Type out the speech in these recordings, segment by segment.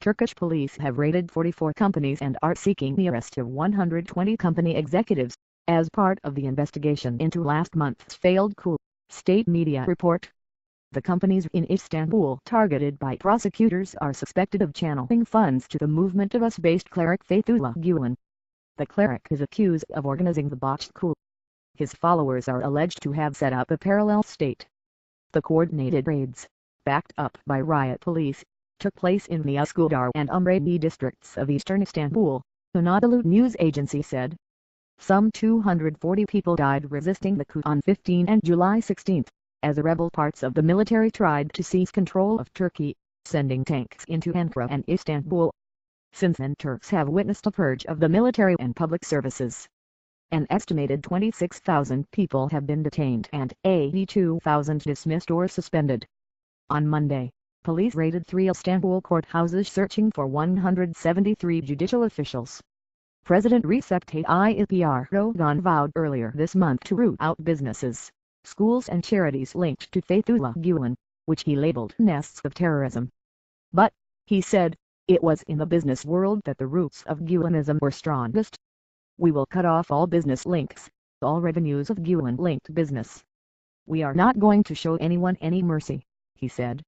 Turkish police have raided 44 companies and are seeking the arrest of 120 company executives, as part of the investigation into last month's failed coup, state media report. The companies in Istanbul targeted by prosecutors are suspected of channeling funds to the movement of US-based cleric Fethullah Gulen. The cleric is accused of organizing the botched coup. His followers are alleged to have set up a parallel state. The coordinated raids, backed up by riot police, took place in the Üsküdar and Umreyli districts of eastern Istanbul, Anadolu news agency said. Some 240 people died resisting the coup on 15 and July 16, as the rebel parts of the military tried to seize control of Turkey, sending tanks into Ankara and Istanbul. Since then, Turks have witnessed a purge of the military and public services. An estimated 26,000 people have been detained and 82,000 dismissed or suspended. On Monday, police raided 3 Istanbul courthouses searching for 173 judicial officials. President Recep Tayyip Erdogan vowed earlier this month to root out businesses, schools and charities linked to Fethullah Gulen, which he labeled nests of terrorism. But, he said, it was in the business world that the roots of Gulenism were strongest. We will cut off all business links, all revenues of Gulen-linked business. We are not going to show anyone any mercy, he said.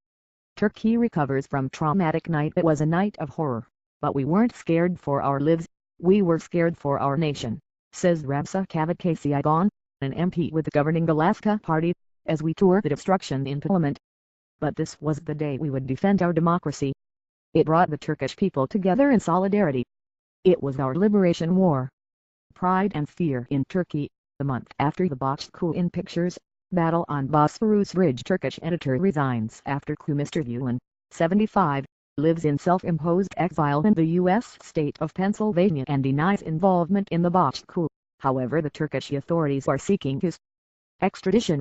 Turkey recovers from traumatic night. It was a night of horror, but we weren't scared for our lives, we were scared for our nation, says Rabsa Kavakasiagan, an MP with the governing Alaska Party, as we tour the destruction in Parliament. But this was the day we would defend our democracy. It brought the Turkish people together in solidarity. It was our liberation war. Pride and fear in Turkey, the month after the botched coup in pictures, battle on Bosphorus Bridge. Turkish editor resigns after coup. Mr. Gulen, 75, lives in self-imposed exile in the U.S. state of Pennsylvania and denies involvement in the botched coup. However, the Turkish authorities are seeking his extradition.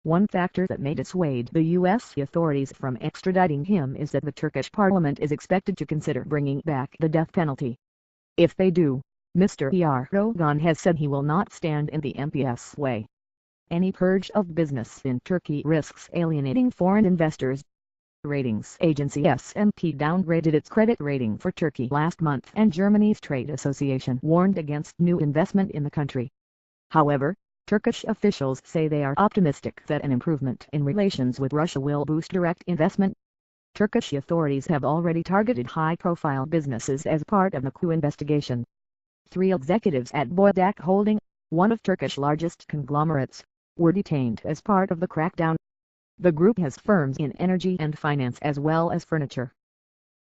One factor that may dissuade the U.S. authorities from extraditing him is that the Turkish parliament is expected to consider bringing back the death penalty. If they do, Mr. Erdogan has said he will not stand in the MP's way. Any purge of business in Turkey risks alienating foreign investors. Ratings agency S&P downgraded its credit rating for Turkey last month, and Germany's trade association warned against new investment in the country. However, Turkish officials say they are optimistic that an improvement in relations with Russia will boost direct investment. Turkish authorities have already targeted high-profile businesses as part of the coup investigation. 3 executives at Boyadak Holding, one of Turkey's largest conglomerates, were detained as part of the crackdown. The group has firms in energy and finance as well as furniture,